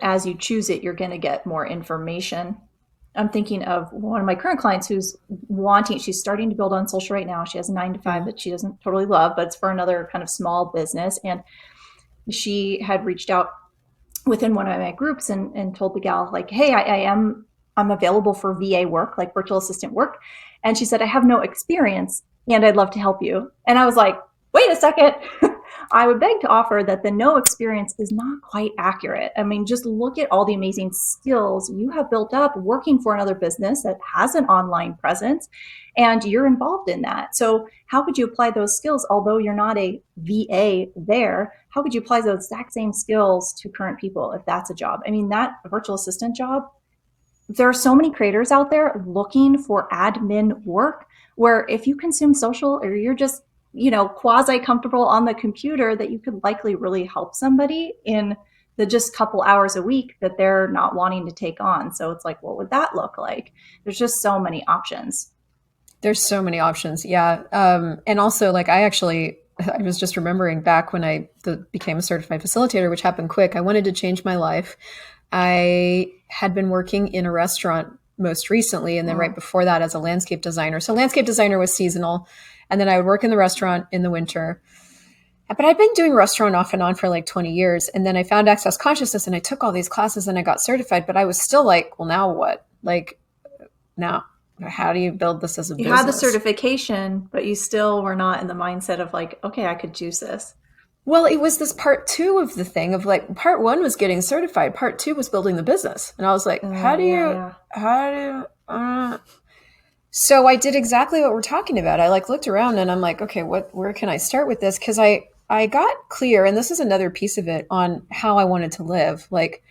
as you choose it, you're going to get more information. I'm thinking of one of my current clients who's she's starting to build on social right now. She has a 9 to 5 Yeah. that she doesn't totally love, but it's for another kind of small business. And she had reached out within one of my groups and told the gal, like, hey, I'm available for VA work, like virtual assistant work. And she said, I have no experience and I'd love to help you. And I was like, wait a second. I would beg to offer that the no experience is not quite accurate. I mean, just look at all the amazing skills you have built up working for another business that has an online presence, and you're involved in that. So, how could you apply those skills, although you're not a VA there? How could you apply those exact same skills to current people if that's a job? I mean, that virtual assistant job, there are so many creators out there looking for admin work where if you consume social or you're just, quasi comfortable on the computer, that you could likely really help somebody in the just couple hours a week that they're not wanting to take on. So it's like, what would that look like? There's just so many options. There's so many options. Yeah. And also, like, I was just remembering back when became a certified facilitator, which happened quick. I wanted to change my life. I had been working in a restaurant most recently, and then right Mm. before that as a landscape designer. So landscape designer was seasonal, and then I would work in the restaurant in the winter. But I'd been doing restaurant off and on for like 20 years. And then I found access consciousness and I took all these classes and I got certified. But I was still like, well, now what? Like, now, how do you build this as a You had the business? certification, but you still were not in the mindset of like, okay, I could choose this. Well, it was this part two of the thing of like, part one was getting certified, part two was building the business. And I was like, Yeah, yeah. so I did exactly what we're talking about. I like looked around and I'm like, okay, where can I start with this? Cause I got clear, and this is another piece of it, on how I wanted to live. Like,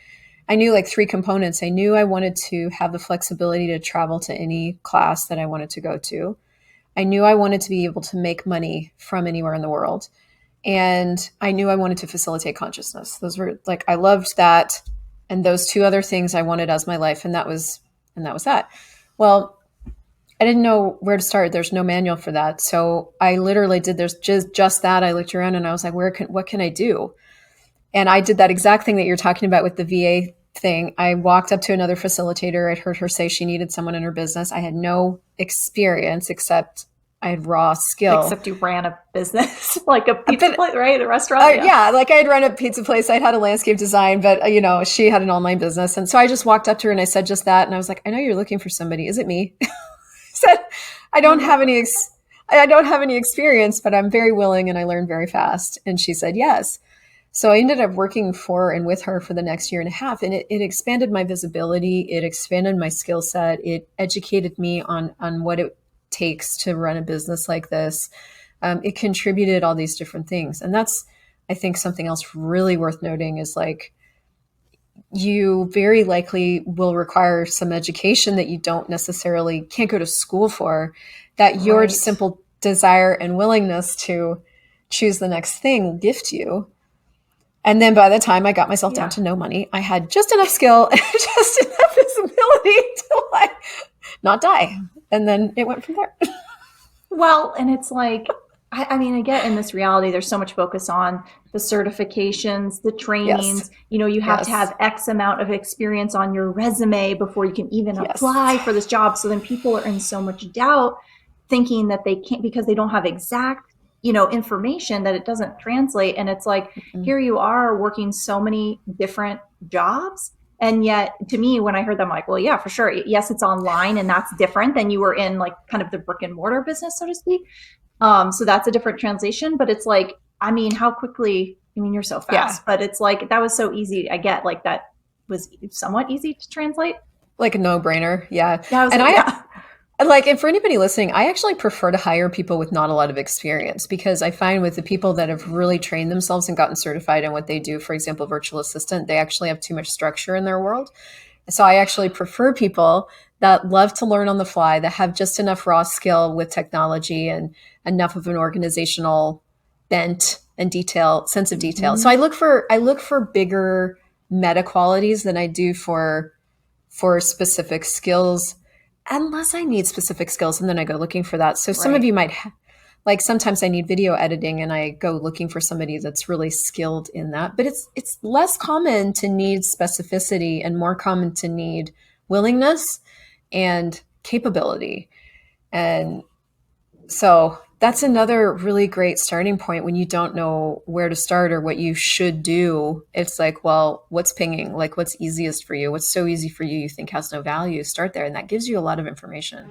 I knew like three components. I knew I wanted to have the flexibility to travel to any class that I wanted to go to. I knew I wanted to be able to make money from anywhere in the world. And I knew I wanted to facilitate consciousness. Those were like, I loved that. And those two other things I wanted as my life. And that was that. Well, I didn't know where to start. There's no manual for that. So I literally did, there's just that. I looked around and I was like, what can I do? And I did that exact thing that you're talking about with the VA thing. I walked up to another facilitator. I'd heard her say she needed someone in her business. I had no experience except I had raw skill. Except you ran a business, like a A pizza bit, place, right? A restaurant. Yeah. yeah, like I had run a pizza place. I'd had a landscape design, but she had an online business. And so I just walked up to her and I said just that. And I was like, I know you're looking for somebody. Is it me? I said, I don't have any, I don't have any experience, but I'm very willing and I learn very fast. And she said, yes. So I ended up working for and with her for the next year and a half. And it expanded my visibility. It expanded my skill set. It educated me on what it takes to run a business like this. It contributed all these different things. And that's, I think, something else really worth noting is like, you very likely will require some education that you don't necessarily can't go to school for, that your Right. simple desire and willingness to choose the next thing will gift you. And then by the time I got myself down Yeah. to no money, I had just enough skill and just enough visibility to like not die. And then it went from there. Well, and it's like, I mean, I get in this reality, there's so much focus on the certifications, the Yes. trainings. You have to Yes. have X amount of experience on your resume before you can even Yes. apply for this job. So then people are in so much doubt, thinking that they can't because they don't have exact, information, that it doesn't translate. And it's like, Mm. here you are working so many different jobs. And yet, to me, when I heard that, I'm like, well, yeah, for sure. Yes, it's online, and that's different than you were in like kind of the brick and mortar business, so to speak. So that's a different translation, but it's like, I mean, how quickly, I mean, you're so Yeah. fast, but it's like, that was so easy. I get like that was somewhat easy to translate. Like a no-brainer. Yeah. Yeah, I was And like, I yeah. like, and for anybody listening, I actually prefer to hire people with not a lot of experience, because I find with the people that have really trained themselves and gotten certified in what they do, for example, virtual assistant, they actually have too much structure in their world. So I actually prefer people that love to learn on the fly, that have just enough raw skill with technology and enough of an organizational bent and sense of detail. So Mhm. I look for bigger meta qualities than I do for specific skills, unless I need specific skills, and then I go looking for that. So some of Right. you might Like sometimes I need video editing and I go looking for somebody that's really skilled in that. But it's less common to need specificity and more common to need willingness and capability. And so that's another really great starting point when you don't know where to start or what you should do. It's like, well, what's pinging? Like, what's easiest for you? What's so easy for you you think has no value? Start there. And that gives you a lot of information.